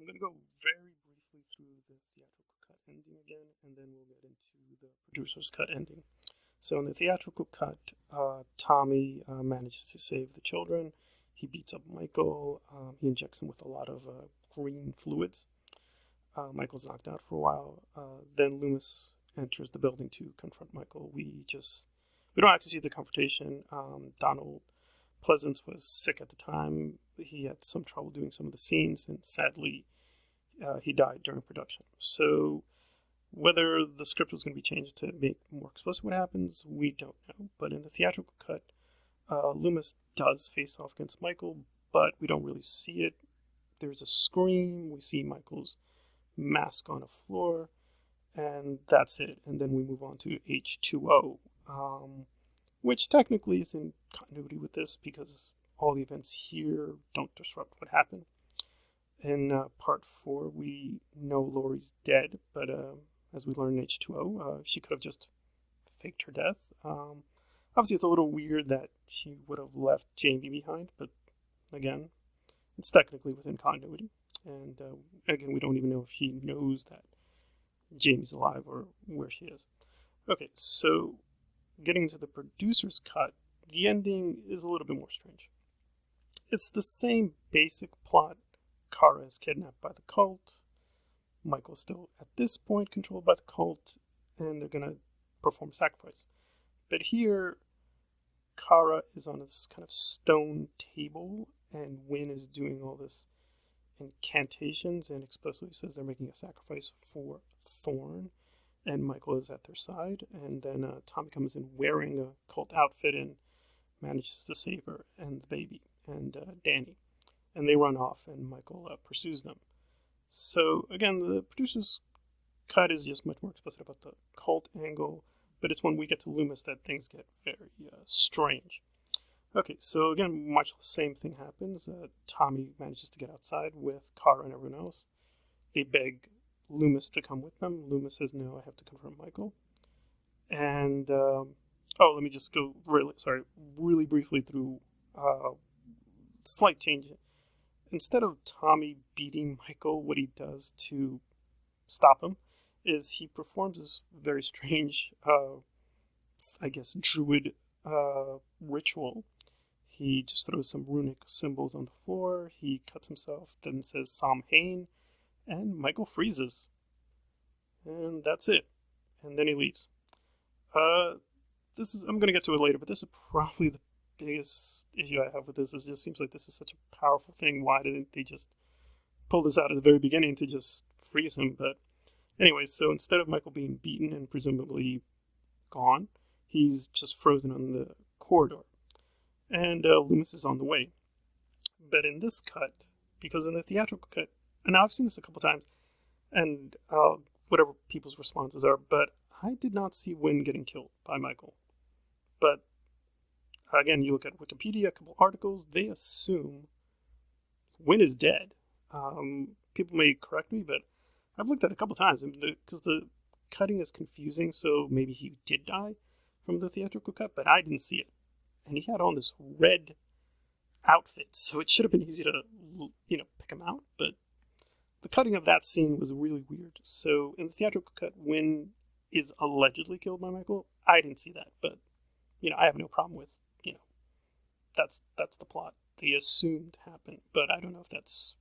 I'm going to go very briefly through the theatrical cut ending again, and then we'll get into the producer's cut ending. So in the theatrical cut, Tommy manages to save the children. He beats up Michael. He injects him with a lot of green fluids. Michael's knocked out for a while. Then Loomis enters the building to confront Michael. We don't actually see the confrontation. Donald Pleasance was sick at the time. He had some trouble doing some of the scenes, and sadly, he died during production. So whether the script was going to be changed to make more explicit what happens, we don't know. But in the theatrical cut, Loomis does face off against Michael, but we don't really see it. There's a scream. We see Michael's mask on a floor, and that's it. And then we move on to H2O, which technically is in continuity with this because all the events here don't disrupt what happened. In part 4, we know Laurie's dead, but as we learn in H2O, she could have just faked her death. Obviously, it's a little weird that she would have left Jamie behind, but again, it's technically within continuity. And again, we don't even know if she knows that Jamie's alive or where she is. Okay, so getting to the producer's cut, the ending is a little bit more strange. It's the same basic plot. Kara is kidnapped by the cult. Michael's still, at this point, controlled by the cult, and they're going to perform sacrifice. But here, Kara is on this kind of stone table, and Wynn is doing all this incantations and explicitly says they're making a sacrifice for Thorn, and Michael is at their side. And then Tommy comes in wearing a cult outfit and manages to save her and the baby and Danny. And they run off, and Michael pursues them. So, again, the producer's cut is just much more explicit about the cult angle, but it's when we get to Loomis that things get very strange. Okay, so again, much the same thing happens. Tommy manages to get outside with Kara and everyone else. They beg Loomis to come with them. Loomis says, no, I have to confront Michael. And, let me just go really briefly through slight change. Instead of Tommy beating Michael, what he does to stop him is he performs this very strange, druid ritual. He just throws some runic symbols on the floor. He cuts himself, then says Samhain, and Michael freezes. And that's it. And then he leaves. I'm going to get to it later, but this is probably the biggest issue I have with this. It just seems like this is such a powerful thing. Why didn't they just pull this out at the very beginning to just freeze him? But anyway, so instead of Michael being beaten and presumably gone, he's just frozen on the corridor. And Loomis is on the way. But in this cut, because in the theatrical cut, and I've seen this a couple times, and whatever people's responses are, but I did not see Wynn getting killed by Michael. But again, you look at Wikipedia, a couple articles, they assume Wynn is dead. People may correct me, but I've looked at it a couple times because the cutting is confusing, so maybe he did die from the theatrical cut, but I didn't see it. And he had on this red outfit, so it should have been easy to, pick him out, but the cutting of that scene was really weird. So in the theatrical cut, Wynn is allegedly killed by Michael. I didn't see that, but, I have no problem with, that's the plot they assumed happened, but I don't know if that's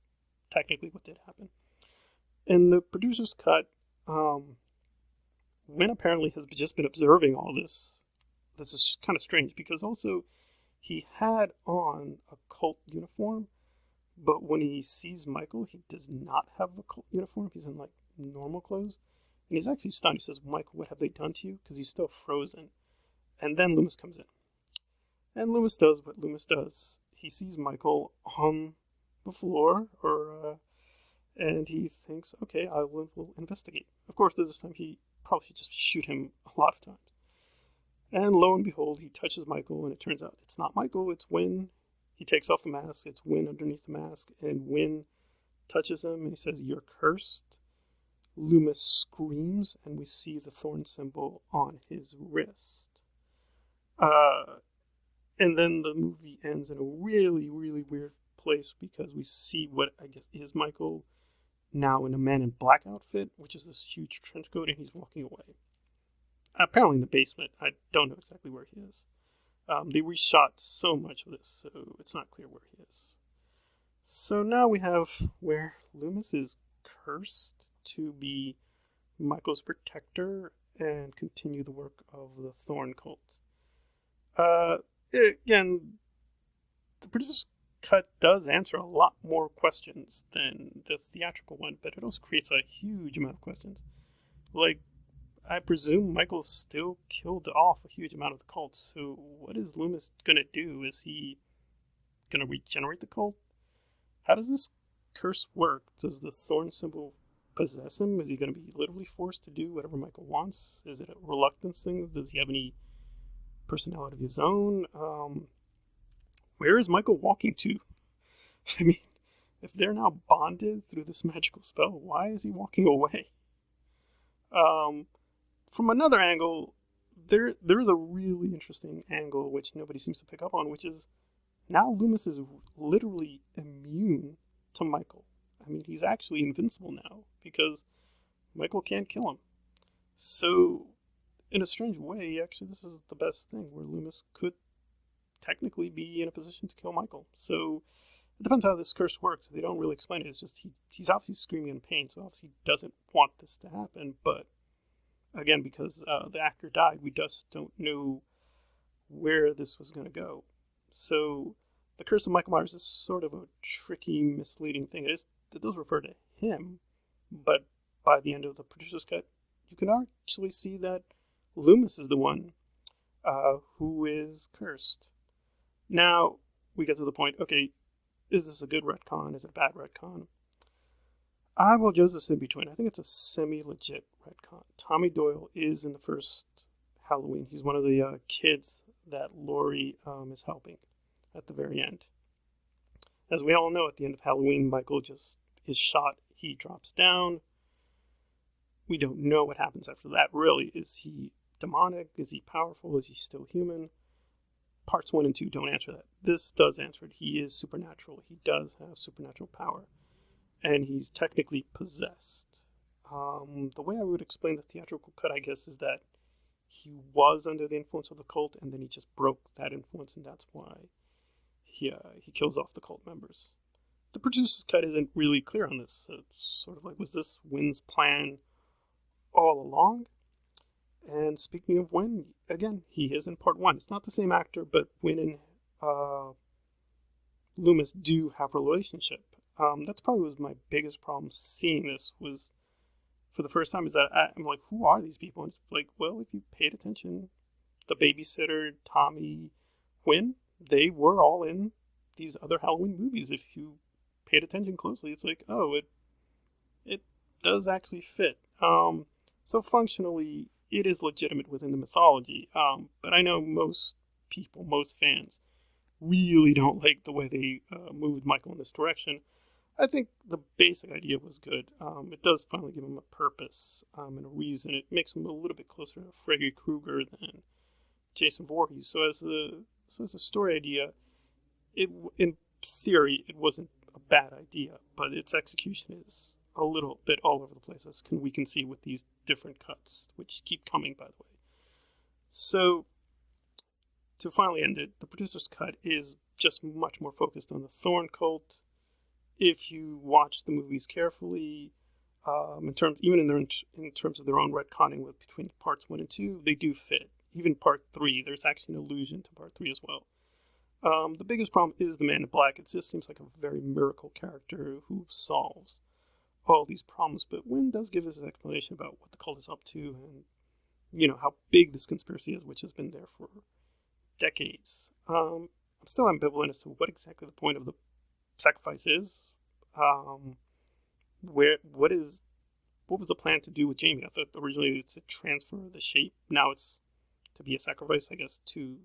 technically what did happen. In the producer's cut, Wynn apparently has just been observing all this. This is kind of strange because also he had on a cult uniform, but when he sees Michael, he does not have a cult uniform. He's in normal clothes, and he's actually stunned. He says, "Michael, what have they done to you?" Because he's still frozen. And then Loomis comes in. And Loomis does what Loomis does. He sees Michael on the floor, and he thinks, okay, I will investigate. Of course, this time he probably should just shoot him a lot of times. And lo and behold, he touches Michael, and it turns out it's not Michael, it's Wynn. He takes off the mask, it's Wynn underneath the mask, and Wynn touches him, and he says, "You're cursed." Loomis screams, and we see the thorn symbol on his wrist. And then the movie ends in a really, really weird place because we see what I guess is Michael now in a Man in Black outfit, which is this huge trench coat, and he's walking away. Apparently in the basement. I don't know exactly where he is. They reshot so much of this, so it's not clear where he is. So now we have where Loomis is cursed to be Michael's protector and continue the work of the Thorn cult. Again, the producer's cut does answer a lot more questions than the theatrical one, but it also creates a huge amount of questions. Like, I presume Michael still killed off a huge amount of the cult, so what is Loomis going to do? Is he going to regenerate the cult? How does this curse work? Does the Thorn symbol possess him? Is he going to be literally forced to do whatever Michael wants? Is it a reluctance thing? Does he have any personality of his own? Where is Michael walking to? I mean, if they're now bonded through this magical spell, why is he walking away? From another angle, there is a really interesting angle which nobody seems to pick up on, which is now Loomis is literally immune to Michael. I mean, he's actually invincible now because Michael can't kill him. So, in a strange way, actually, this is the best thing where Loomis could technically be in a position to kill Michael. So, it depends how this curse works. They don't really explain it. It's just he's obviously screaming in pain, so obviously he doesn't want this to happen. But, again, because the actor died, we just don't know where this was going to go. So, the Curse of Michael Myers is sort of a tricky, misleading thing. It does refer to him, but by the end of the producer's cut, you can actually see that Loomis is the one who is cursed. Now, we get to the point, okay, is this a good retcon? Is it a bad retcon? I will judge this in between. I think it's a semi-legit retcon. Tommy Doyle is in the first Halloween. He's one of the kids that Laurie is helping at the very end. As we all know, at the end of Halloween, Michael just is shot. He drops down. We don't know what happens after that, really. Is he demonic? Is he powerful? Is he still human? Parts 1 and 2 don't answer that. This does answer it. He is supernatural. He does have supernatural power. And he's technically possessed. The way I would explain the theatrical cut, I guess, is that he was under the influence of the cult, and then he just broke that influence, and that's why he kills off the cult members. The producer's cut isn't really clear on this. It's sort of like, was this Wynn's plan all along? And speaking of Wynn, again, he is in part 1. It's not the same actor, but Wynn and Loomis do have a relationship. That's probably was my biggest problem seeing this, was for the first time, is that I'm like, who are these people? And it's like, well, if you paid attention, the babysitter, Tommy, Wynn, they were all in these other Halloween movies. If you paid attention closely, it's like, oh, it does actually fit. So functionally, it is legitimate within the mythology. But I know most people, most fans, really don't like the way they moved Michael in this direction. I think the basic idea was good. It does finally give him a purpose and a reason. It makes him a little bit closer to Freddy Krueger than Jason Voorhees. So as a story idea, in theory, it wasn't a bad idea, but its execution is a little bit all over the place, as we can see with these different cuts, which keep coming, by the way. So, to finally end it, the producer's cut is just much more focused on the Thorn cult. If you watch the movies carefully, in terms of their own retconning between parts 1 and 2, they do fit. Even part 3, there's actually an allusion to part 3 as well. The biggest problem is the Man in Black. It just seems like a very miracle character who solves all these problems. But Wynn does give us an explanation about what the cult is up to and, how big this conspiracy is, which has been there for decades. I'm still ambivalent as to what exactly the point of the sacrifice is. What was the plan to do with Jamie? I thought originally it's to transfer the shape. Now it's to be a sacrifice, I guess, to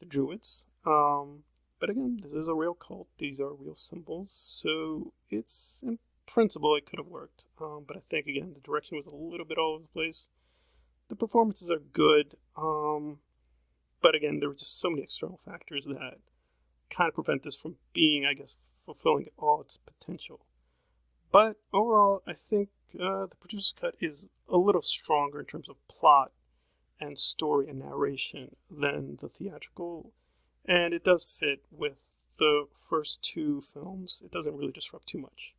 the Druids. But again, this is a real cult. These are real symbols. So it's, in principle, it could have worked. But I think, again, the direction was a little bit all over the place. The performances are good. But again, there were just so many external factors that kind of prevent this from being, I guess, fulfilling all its potential. But overall, I think the producer's cut is a little stronger in terms of plot and story and narration than the theatrical, and it does fit with the first two films. It doesn't really disrupt too much.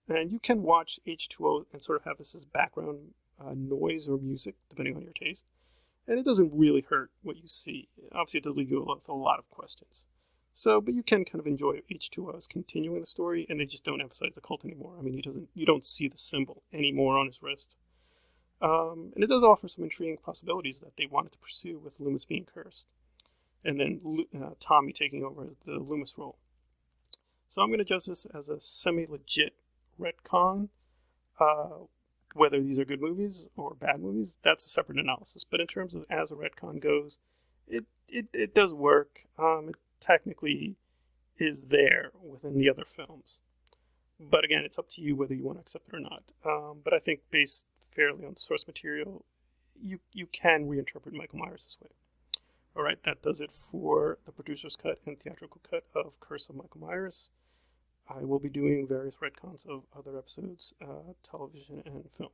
And you can watch H2O and sort of have this as background noise or music, depending on your taste. And it doesn't really hurt what you see. Obviously, it does leave you with a lot of questions. So, but you can kind of enjoy H2O as continuing the story, and they just don't emphasize the cult anymore. I mean, you don't see the symbol anymore on his wrist. And it does offer some intriguing possibilities that they wanted to pursue with Loomis being cursed, and then Tommy taking over the Loomis role. So I'm going to judge this as a semi-legit retcon. Whether these are good movies or bad movies, that's a separate analysis. But in terms of as a retcon goes, it does work. It technically is there within the other films. But again, it's up to you whether you want to accept it or not. But I think based fairly on the source material, you can reinterpret Michael Myers this way. All right, that does it for the producer's cut and theatrical cut of Curse of Michael Myers. I will be doing various retcons of other episodes, television and film.